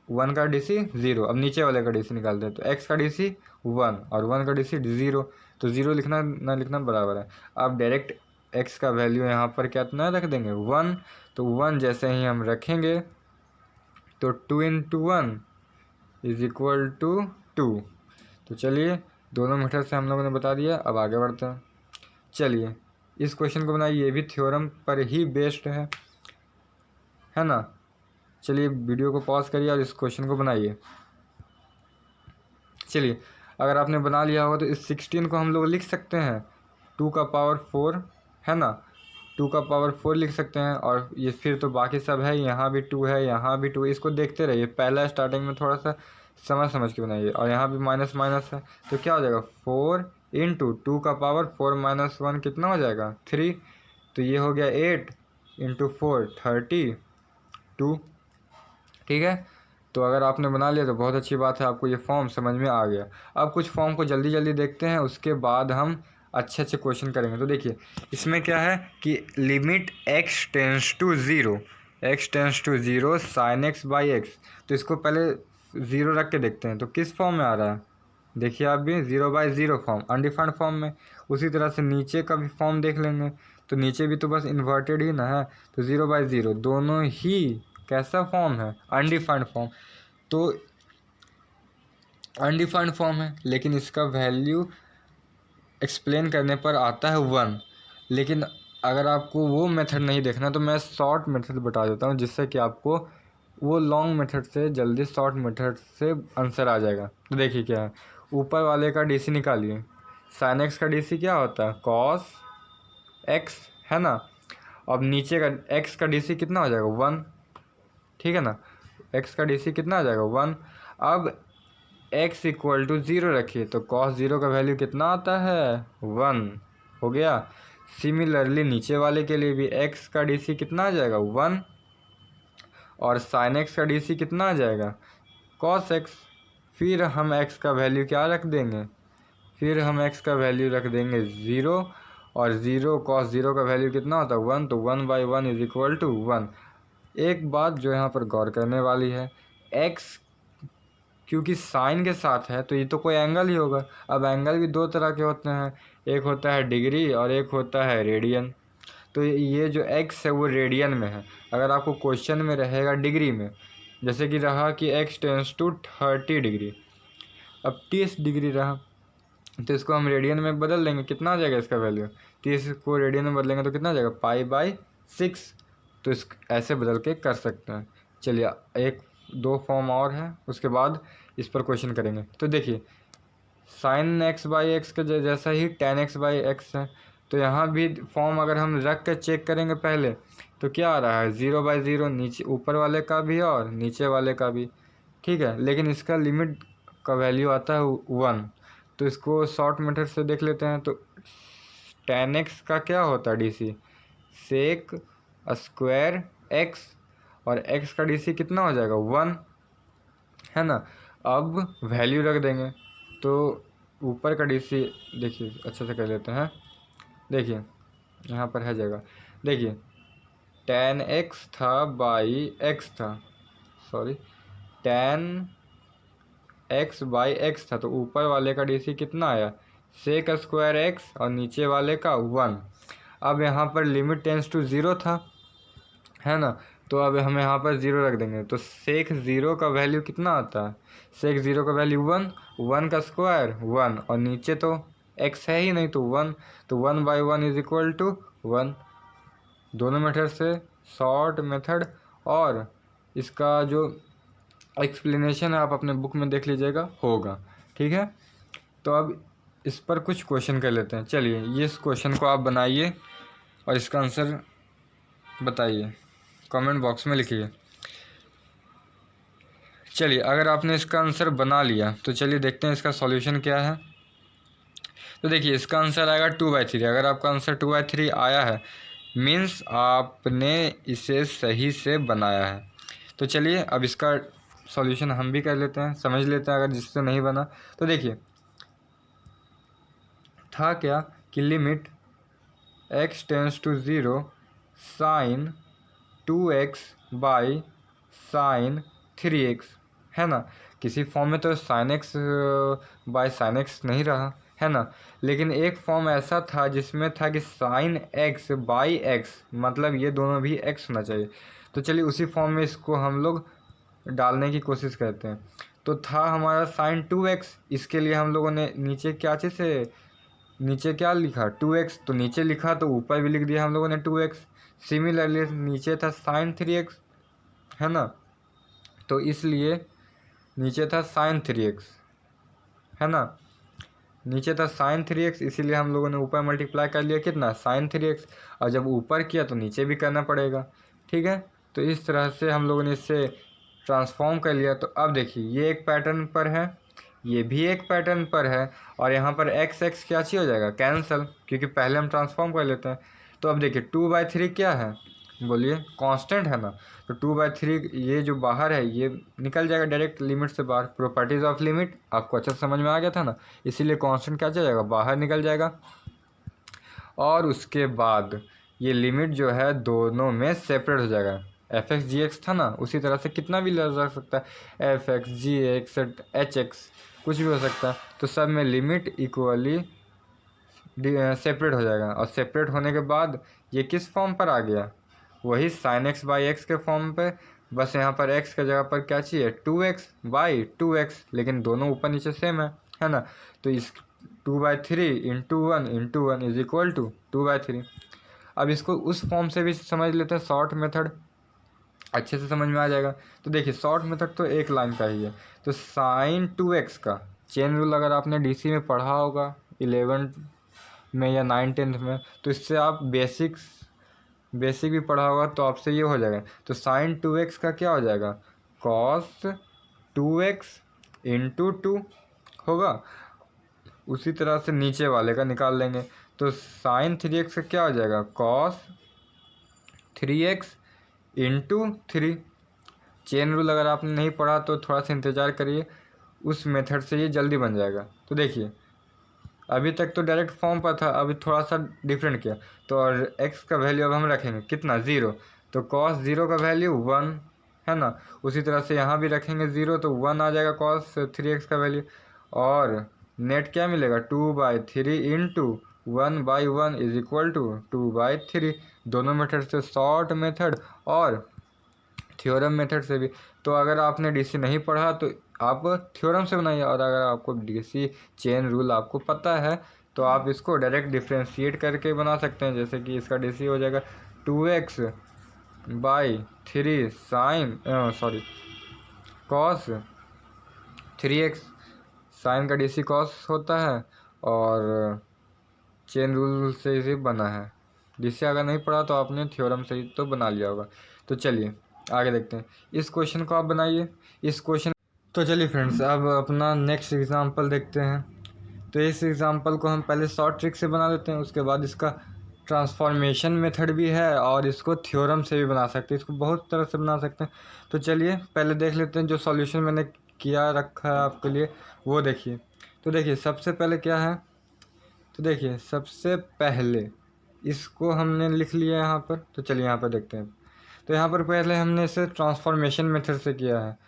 Speaker 1: 1 का डीसी 0। अब नीचे वाले का डीसी निकालते हैं, तो x का डीसी 1 और 1 का डीसी 0, तो 0 लिखना ना लिखना बराबर है। अब डायरेक्ट x का वैल्यू यहाँ पर कितना रख देंगे 1, तो 1 जैसे ही हम रखेंगे तो 2 इंटू 1 इज इक्वल टू 2। तो चलिए दोनों मेथड से हम लोगों ने बता दिया, अब आगे बढ़ते हैं। चलिए इस क्वेश्चन को बनाइए, ये भी थ्योरम पर ही बेस्ड है ना। चलिए वीडियो को पॉज करिए और इस क्वेश्चन को बनाइए। चलिए अगर आपने बना लिया होगा तो इस 16 को हम लोग लिख सकते हैं 2 का पावर 4 है ना, 2 का पावर 4 लिख सकते हैं। और ये फिर तो बाकी सब है, यहाँ भी 2 है, यहाँ भी 2, इसको देखते रहिए, पहला स्टार्टिंग में थोड़ा सा समझ के बनाइए। और यहाँ भी माइनस माइनस है, तो क्या हो जाएगा 4 इंटू 2 का पावर 4 माइनस 1 कितना हो जाएगा 3। तो ये हो गया 8 इंटू 4 32। ठीक है, तो अगर आपने बना लिया तो बहुत अच्छी बात है, आपको ये फॉर्म समझ में आ गया। अब कुछ फॉर्म को जल्दी जल्दी देखते हैं, उसके बाद हम अच्छे अच्छे क्वेश्चन करेंगे। तो देखिए इसमें क्या है कि limit x tends to 0 sine x by X. तो इसको पहले 0 रख के देखते हैं तो किस फॉर्म में आ रहा है, देखिए आप भी 0/0 फॉर्म, अनडिफाइंड फॉर्म में। उसी तरह से नीचे का भी फॉर्म देख लेंगे, तो नीचे भी तो बस इन्वर्टेड ही ना है, तो 0/0 दोनों ही कैसा फॉर्म है, अनडिफाइंड फॉर्म। तो अनडिफाइंड फॉर्म है, लेकिन इसका वैल्यू एक्सप्लेन करने पर आता है 1। लेकिन अगर आपको वो मेथड नहीं देखना तो मैं शॉर्ट मेथड बता देता हूँ, जिससे कि आपको वो लॉन्ग मेथड से जल्दी शॉर्ट मेथड से आंसर आ जाएगा। तो देखिए क्या है, ऊपर वाले का डीसी निकालिए, साइन एक्स का डीसी क्या होता है कॉस एक्स है ना। अब नीचे का एक्स का डीसी कितना हो जाएगा 1, ठीक है ना, एक्स का डीसी कितना आ जाएगा 1। अब x इक्वल टू 0 रखिए तो cos 0 का वैल्यू कितना आता है 1 हो गया। सिमिलरली नीचे वाले के लिए भी x का DC कितना आ जाएगा 1 और sin x का DC कितना आ जाएगा cos x। फिर हम x का वैल्यू क्या रख देंगे, फिर हम x का वैल्यू रख देंगे 0 और 0 cos 0 का वैल्यू कितना होता है 1 तो 1/1 इज इक्वल टू 1। एक बात जो यहाँ पर गौर करने वाली है, x क्योंकि साइन के साथ है तो ये तो कोई एंगल ही होगा। अब एंगल भी दो तरह के होते हैं, एक होता है डिग्री और एक होता है रेडियन। तो ये जो x है वो रेडियन में है। अगर आपको क्वेश्चन में रहेगा डिग्री में, जैसे कि रहा कि x टेंस टू 30 डिग्री, अब 30 डिग्री रहा तो इसको हम रेडियन में बदल देंगे, कितना आ जाएगा इसका वैल्यू 30 को रेडियन में बदलेंगे तो कितना आ जाएगा π/6। तो इस ऐसे बदल के कर सकते हैं। चलिए एक दो फॉर्म और है उसके बाद इस पर क्वेश्चन करेंगे। तो देखिए sin x/x के जैसा ही tan x/x है, तो यहाँ भी फॉर्म अगर हम रख के चेक करेंगे पहले तो क्या आ रहा है 0/0, नीचे ऊपर वाले का भी और नीचे वाले का भी, ठीक है। लेकिन इसका लिमिट का वैल्यू आता है 1। तो इसको शॉर्ट मेथड से देख लेते हैं। तो tan x का क्या होता है DC sec स्क्वायर x और x का DC कितना हो जाएगा 1 है ना। अब वैल्यू रख देंगे तो ऊपर का DC देखिए अच्छे से कर लेते हैं। देखिए यहाँ पर है जगह, देखिए tan x था बाई x था, सॉरी tan x/x था, तो ऊपर वाले का DC कितना आया sec स्क्वायर x और नीचे वाले का 1। अब यहाँ पर लिमिट टेंस टू 0 था है ना, तो अब हम यहाँ पर 0 रख देंगे तो sec 0 का वैल्यू कितना आता है sec 0 का वैल्यू 1 का स्क्वायर 1 और नीचे तो x है ही नहीं तो 1, तो 1/1 इज इक्वल टू 1। दोनों मेथड से शॉर्ट मेथड और इसका जो एक्सप्लेनेशन है आप अपने बुक में देख लीजिएगा होगा, ठीक है। तो अब इस पर कुछ क्वेश्चन कर लेते हैं। चलिए ये इस क्वेश्चन को आप बनाइए और इसका आंसर बताइए, कमेंट बॉक्स में लिखिए। चलिए अगर आपने इसका आंसर बना लिया तो चलिए देखते हैं इसका सॉल्यूशन क्या है। तो देखिए इसका आंसर आएगा 2/3। अगर आपका आंसर 2/3 आया है मीन्स आपने इसे सही से बनाया है। तो चलिए अब इसका सॉल्यूशन हम भी कर लेते हैं, समझ लेते हैं अगर जिससे नहीं बना। तो देखिए था क्या कि limit x tends to 0 sin 2x/sin 3x है ना। किसी फॉर्म में तो sin x/sin x नहीं रहा है ना, लेकिन एक फॉर्म ऐसा था जिसमें था कि sin x/x, मतलब ये दोनों भी x होना चाहिए। तो चलिए उसी फॉर्म में इसको हम लोग डालने की कोशिश करते हैं। तो था हमारा sin 2x, इसके लिए हम लोगों ने नीचे क्या चीज़ से नीचे क्या लिखा 2x, तो नीचे लिखा तो ऊपर भी लिख दिया हम लोगों ने 2x। सिमिलरली नीचे था sin 3x है ना, तो इसलिए नीचे था sin 3x है ना, नीचे था sin 3x, इसीलिए हम लोगों ने ऊपर मल्टीप्लाई कर लिया कितना sin 3x, और जब ऊपर किया तो नीचे भी करना पड़ेगा, ठीक है। तो इस तरह से हम लोगों ने इससे ट्रांसफॉर्म कर लिया। तो अब देखिए ये एक पैटर्न पर है, ये भी एक पैटर्न पर है, और यहाँ पर x क्या चीज़ हो जाएगा कैंसिल, क्योंकि पहले हम ट्रांसफॉर्म कर लेते हैं। तो अब देखिए 2/3 क्या है बोलिए कांस्टेंट है ना, तो 2/3 ये जो बाहर है ये निकल जाएगा डायरेक्ट लिमिट से बाहर। प्रॉपर्टीज़ ऑफ लिमिट आपको अच्छा समझ में आ गया था ना, इसीलिए कांस्टेंट क्या जाएगा बाहर निकल जाएगा। और उसके बाद ये लिमिट जो है दोनों में सेपरेट हो जाएगा। f(x)(gx) था ना, उसी तरह से कितना भी लग सकता है f(x)(gx) h(x) कुछ भी हो सकता है। तो सब में लिमिट इक्वली सेपरेट हो जाएगा, और सेपरेट होने के बाद ये किस फॉर्म पर आ गया वही sin x/x के फॉर्म पे। बस यहाँ पर x के जगह पर क्या चाहिए 2x/2x, लेकिन दोनों ऊपर नीचे सेम है ना। तो इस 2/3 × 1 इज इक्वल टू 2/3। अब इसको उस फॉर्म से भी समझ लेते हैं, शॉर्ट मेथड अच्छे से समझ में आ जाएगा। तो देखिए शॉर्ट मेथड तो एक लाइन का ही है। तो sin 2x का चेन रूल अगर आपने DC में पढ़ा होगा 11 में या 9-10 में, तो इससे आप बेसिक भी पढ़ा होगा, तो आपसे ये हो जाएगा। तो sin 2x का क्या हो जाएगा cos 2x इंटू 2 होगा। उसी तरह से नीचे वाले का निकाल लेंगे, तो साइन 3x का क्या हो जाएगा, cos 3x into 3। Chain rule अगर आपने नहीं पढ़ा तो थोड़ा सा इंतज़ार करिए, उस मेथड से ये जल्दी बन जाएगा। तो देखिए अभी तक तो डायरेक्ट फॉर्म पर था, अभी थोड़ा सा डिफरेंट किया। तो और x का वैल्यू अब हम रखेंगे कितना, 0। तो कॉस 0 का वैल्यू 1 है ना। उसी तरह से यहाँ भी रखेंगे 0, तो 1 आ जाएगा कॉस 3x का वैल्यू। और नेट क्या मिलेगा, 2/3 इंटू 1/1 इज इक्वल टू 2/3। दोनों मेथड से, शॉर्ट मेथड और थ्योरम मेथड से भी। तो अगर आपने डीसी नहीं पढ़ा तो आप थ्योरम से बनाइए, और अगर आपको डीसी चेन रूल आपको पता है तो आप इसको डायरेक्ट डिफ्रेंशिएट करके बना सकते हैं। जैसे कि इसका डीसी हो जाएगा 2x/3 sine cos 3x। Sine का डीसी कॉस होता है, और चेन रूल से इसे बना है। जिससे अगर नहीं पढ़ा तो आपने थ्योरम से ही तो बना लिया होगा। तो चलिए आगे देखते हैं, इस क्वेश्चन को आप बनाइए। इस क्वेश्चन तो चलिए फ्रेंड्स, अब अपना नेक्स्ट एग्जांपल देखते हैं। तो इस एग्जांपल को हम पहले शॉर्ट ट्रिक से बना लेते हैं, उसके बाद इसका ट्रांसफॉर्मेशन मेथड भी है, और इसको थ्योरम से भी बना सकते हैं, इसको बहुत तरह से बना सकते हैं। तो चलिए पहले देख लेते हैं, जो सॉल्यूशन मैंने किया रखा है आपके लिए वो देखिए। तो देखिए सबसे पहले क्या है, तो देखिए सबसे पहले इसको हमने लिख लिया यहाँ पर। तो चलिए यहाँ पर देखते हैं। तो यहाँ पर पहले हमने इसे ट्रांसफॉर्मेशन मेथड से किया है,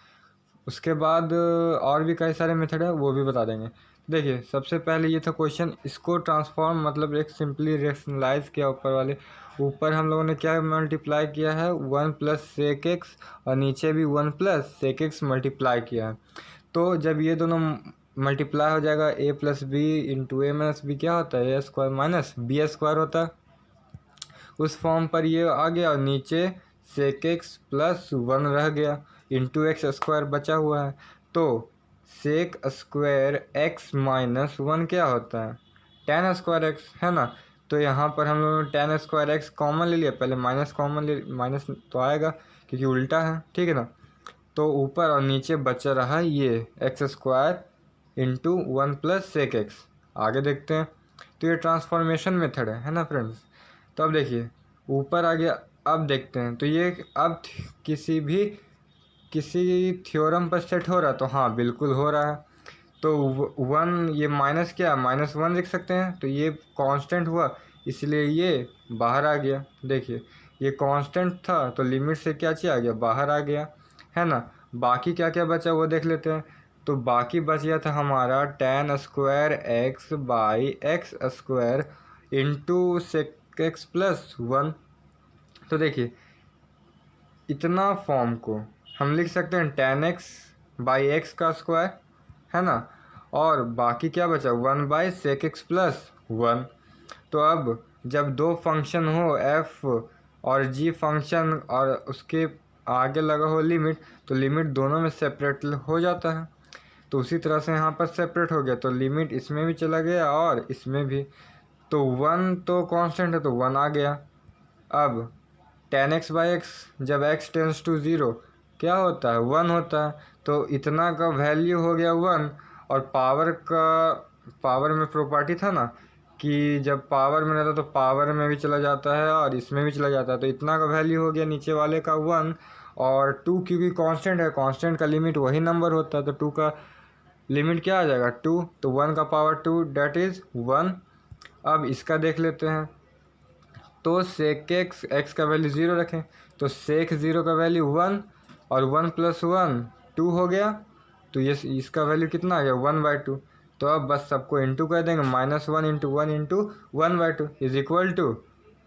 Speaker 1: उसके बाद और भी कई सारे मेथड है वो भी बता देंगे। देखिए सबसे पहले ये था क्वेश्चन, इसको ट्रांसफॉर्म मतलब एक सिंपली रेशनलाइज किया ऊपर वाले। ऊपर हम लोगों ने क्या मल्टीप्लाई किया है, 1 + sec x, और नीचे भी 1 + sec x मल्टीप्लाई किया है। तो जब ये दोनों मल्टीप्लाई हो जाएगा, a + b into a - b क्या होता है, a² - b² होता है। उस फॉर्म पर ये आ गया, और नीचे sec x + 1 रह गया, इंटू x² बचा हुआ है। तो sec² x - 1 क्या होता है, tan² x है ना। तो यहाँ पर हम लोगों ने tan² x कॉमन ले लिया, पहले माइनस कॉमन ले, माइनस तो आएगा क्योंकि उल्टा है, ठीक है ना। तो ऊपर और नीचे बचा रहा ये x² इंटू 1 + sec x। आगे देखते हैं। तो ये ट्रांसफॉर्मेशन मेथड है ना फ्रेंड्स। तो अब देखिए ऊपर आ गया। अब देखते हैं, तो ये अब किसी थ्योरम पर सेट हो रहा है, तो हाँ बिल्कुल हो रहा है। तो 1, ये माइनस क्या, -1 लिख सकते हैं। तो ये कांस्टेंट हुआ, इसलिए ये बाहर आ गया। देखिए ये कांस्टेंट था, तो लिमिट से क्या चीज़ आ गया, बाहर आ गया, है ना। बाकी क्या क्या बचा वो देख लेते हैं। तो बाकी बच गया था हमारा tan² x/x² into sec x + 1। तो देखिए इतना फॉर्म को हम लिख सकते हैं tan x/x² है ना। और बाकी क्या बचा, 1/sec x + 1। तो अब जब दो फंक्शन हो f और g फंक्शन, और उसके आगे लगा हो लिमिट, तो लिमिट दोनों में सेपरेट हो जाता है। तो उसी तरह से यहाँ पर सेपरेट हो गया, तो लिमिट इसमें भी चला गया और इसमें भी। तो 1 तो कांस्टेंट है, तो 1 आ गया। अब tan x/x जब x टेंस टू 0 क्या होता है, 1 होता है। तो इतना का वैल्यू हो गया 1। और पावर में प्रॉपर्टी था ना कि जब पावर में रहता तो पावर में भी चला जाता है और इसमें भी चला जाता है। तो इतना का वैल्यू हो गया नीचे वाले का 1। और 2 क्योंकि कांस्टेंट है, कांस्टेंट का लिमिट वही नंबर होता है, तो 2 का लिमिट क्या आ जाएगा, 2। तो 1 का पावर 2 डेट इज़ 1। अब इसका देख लेते हैं। तो sec x का वैल्यू 0 रखें, तो sec 0 का वैल्यू 1, और 1 + 1 2 हो गया। तो ये इसका वैल्यू कितना आ गया, 1/2। तो अब बस सबको इंटू कर देंगे, -1 into 1 into 1/2 is equal to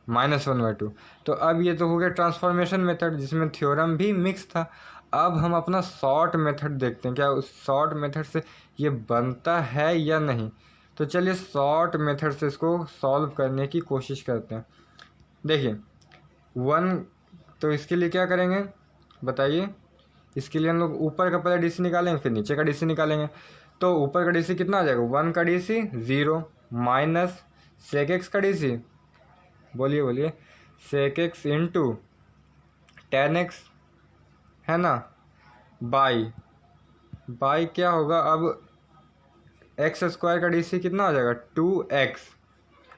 Speaker 1: -1/2। तो अब ये तो हो गया ट्रांसफॉर्मेशन मेथड, जिसमें थ्योरम भी मिक्स था। अब हम अपना शॉर्ट मेथड देखते हैं, क्या उस शॉर्ट मेथड से ये बनता है या नहीं। तो चलिए शॉर्ट मेथड से इसको सॉल्व करने की कोशिश करते हैं। देखिए 1, तो इसके लिए क्या करेंगे बताइए। इसके लिए हम लोग ऊपर का पहले डीसी निकालेंगे, फिर नीचे का डीसी निकालेंगे। तो ऊपर का डीसी कितना आ जाएगा, 1 का डीसी 0 माइनस sec x का डीसी, बोलिए बोलिए, sec x into tan x है ना, बाई बाई क्या होगा अब, एक्स स्क्वायर का DC कितना हो जाएगा 2x।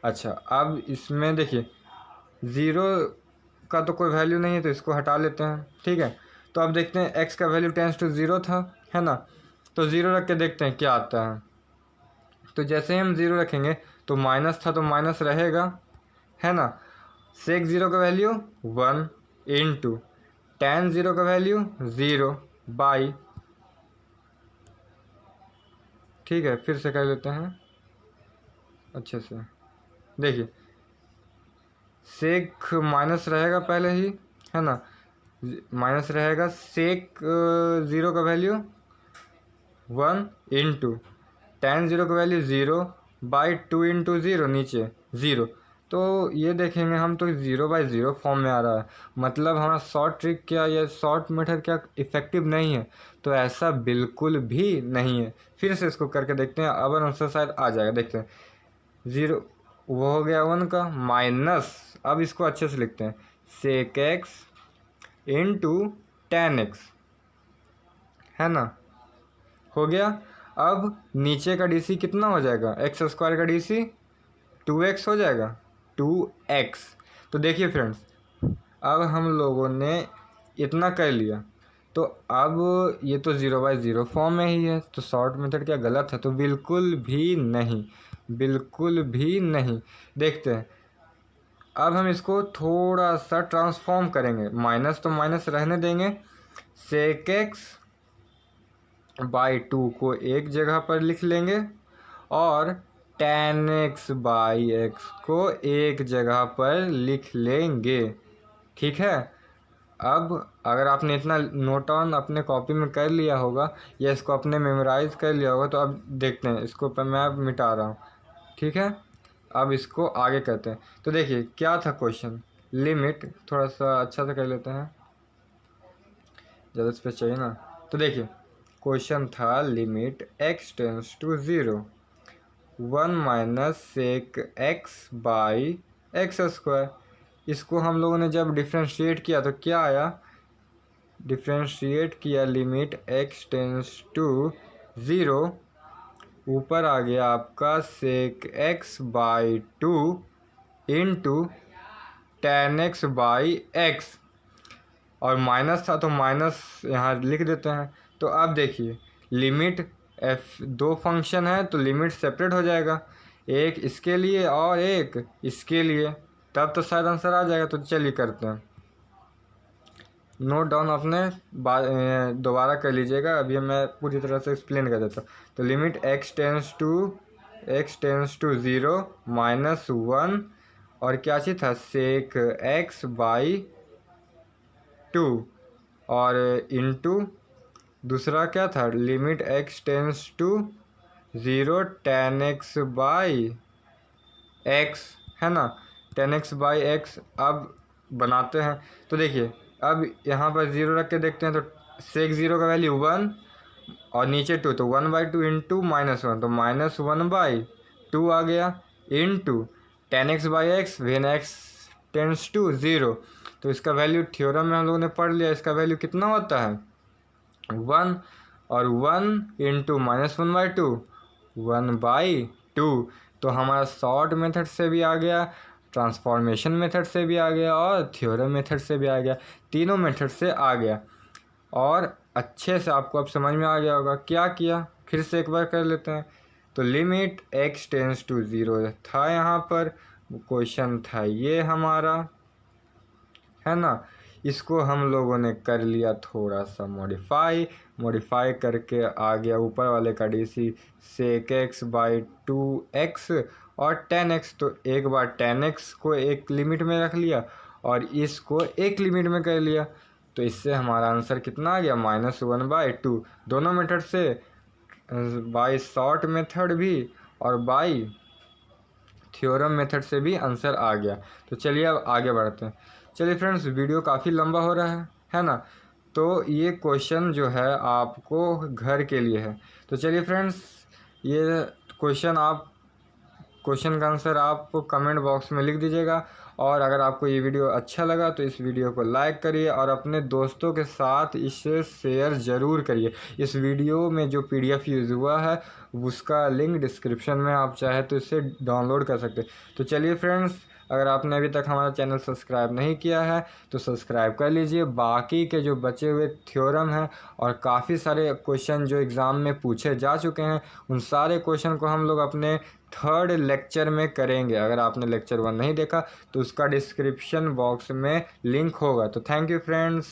Speaker 1: अच्छा अब इसमें देखिए ज़ीरो का तो कोई वैल्यू नहीं है तो इसको हटा लेते हैं, ठीक है। तो अब देखते हैं x का वैल्यू टेंस टू 0 था, है ना, तो 0 रख के देखते हैं क्या आता है। तो जैसे ही हम 0 रखेंगे तो माइनस था तो माइनस रहेगा, है ना। सेक 0 का वैल्यू 1 इंटू tan 0 का वैल्यू 0 बाई, ठीक है फिर से कर लेते हैं अच्छे से। देखिए सेक माइनस रहेगा पहले ही, है ना, माइनस रहेगा। सेक 0 का वैल्यू 1 इंटू tan 0 का वैल्यू 0 बाई 2 इंटू 0 नीचे 0। तो ये देखेंगे हम तो 0/0 फॉर्म में आ रहा है, मतलब हमारा शॉर्ट ट्रिक क्या या शॉर्ट मेथड क्या इफ़ेक्टिव नहीं है, तो ऐसा बिल्कुल भी नहीं है। फिर से इसको करके देखते हैं, अब आंसर शायद आ जाएगा। देखते हैं 0 वो हो गया 1 का माइनस, अब इसको अच्छे से लिखते हैं sec X into tan x, है ना, हो गया। अब नीचे का DC कितना हो जाएगा, एक्स स्क्वायर का DC 2x हो जाएगा 2x। तो देखिए फ्रेंड्स अब हम लोगों ने इतना कर लिया, तो अब ये तो 0/0 फॉर्म में ही है, तो शॉर्ट मेथड क्या गलत है, तो बिल्कुल भी नहीं, बिल्कुल भी नहीं। देखते हैं अब हम इसको थोड़ा सा ट्रांसफॉर्म करेंगे, माइनस तो माइनस रहने देंगे, सेक एक्स बाई 2 को एक जगह पर लिख लेंगे और tan x बाई एक्स को एक जगह पर लिख लेंगे, ठीक है। अब अगर आपने इतना नोट ऑन अपने कॉपी में कर लिया होगा या इसको अपने मेमोराइज कर लिया होगा, तो अब देखते हैं इसको पर मैं अब मिटा रहा हूँ, ठीक है। अब इसको आगे करते हैं। तो देखिए क्या था क्वेश्चन, लिमिट थोड़ा सा अच्छा से कर लेते हैं, ज़्यादा स्पेस चाहिए ना। तो देखिए क्वेश्चन था limit x tends to 0 1 minus sec X by X square. इसको हम लोगों ने जब डिफ्रेंशिएट किया तो क्या आया, डिफ्रेंशिएट किया लिमिट x टेंस टू 0, ऊपर आ गया आपका sec X by 2 into tan x by X, और माइनस था तो माइनस यहाँ लिख देते हैं। तो अब देखिए लिमिट दो फंक्शन है तो लिमिट सेपरेट हो जाएगा, एक इसके लिए और एक इसके लिए, तब तो शायद आंसर आ जाएगा। तो चलिए करते हैं, नोट डाउन अपने दोबारा कर लीजिएगा, अभी मैं पूरी तरह से एक्सप्लेन कर देता हूँ। तो limit x tends to 0 minus 1 और क्या चीज़ था सेक x बाई 2 और इंटू दूसरा क्या था limit x tends to 0 tan x by x, है ना, tan x बाई x। अब बनाते हैं तो देखिए अब यहाँ पर 0 रख के देखते हैं, तो सेक 0 का वैल्यू 1 और नीचे 2, तो 1/2 इंटू -1, तो -1/2 आ गया into tan x by x when x tends to 0। तो इसका वैल्यू थ्योरम में हम लोगों ने पढ़ लिया, इसका वैल्यू कितना होता है 1, और 1 इंटू -1/2 1/2। तो हमारा शॉर्ट मेथड से भी आ गया, ट्रांसफॉर्मेशन मेथड से भी आ गया और थ्योरम मेथड से भी आ गया, तीनों मेथड से आ गया। और अच्छे से आपको अब समझ में आ गया होगा क्या किया, फिर से एक बार कर लेते हैं। तो लिमिट x टेंस टू 0 था, यहाँ पर क्वेश्चन था ये हमारा, है ना। इसको हम लोगों ने कर लिया थोड़ा सा मॉडिफाई करके आ गया ऊपर वाले का DC sec X by 2x और tan x। तो एक बार tan x को एक लिमिट में रख लिया और इसको एक लिमिट में कर लिया, तो इससे हमारा आंसर कितना आ गया -1/2। दोनों मेथड से, बाय शॉर्ट मेथड भी और बाय थ्योरम मेथड से भी आंसर आ गया। तो चलिए अब आगे बढ़ते हैं। चलिए फ्रेंड्स वीडियो काफ़ी लंबा हो रहा है ना, तो ये क्वेश्चन जो है आपको घर के लिए है। तो चलिए फ्रेंड्स ये क्वेश्चन का आंसर आप कमेंट बॉक्स में लिख दीजिएगा और अगर आपको ये वीडियो अच्छा लगा तो इस वीडियो को लाइक करिए और अपने दोस्तों के साथ इसे शेयर ज़रूर करिए। इस वीडियो में जो PDF यूज़ हुआ है उसका लिंक डिस्क्रिप्शन में, आप चाहे तो इसे डाउनलोड कर सकते। तो चलिए फ्रेंड्स, अगर आपने अभी तक हमारा चैनल सब्सक्राइब नहीं किया है तो सब्सक्राइब कर लीजिए। बाकी के जो बचे हुए थ्योरम हैं और काफ़ी सारे क्वेश्चन जो एग्ज़ाम में पूछे जा चुके हैं, उन सारे क्वेश्चन को हम लोग अपने 3rd लेक्चर में करेंगे। अगर आपने लेक्चर 1 नहीं देखा तो उसका डिस्क्रिप्शन बॉक्स में लिंक होगा। तो थैंक यू फ्रेंड्स।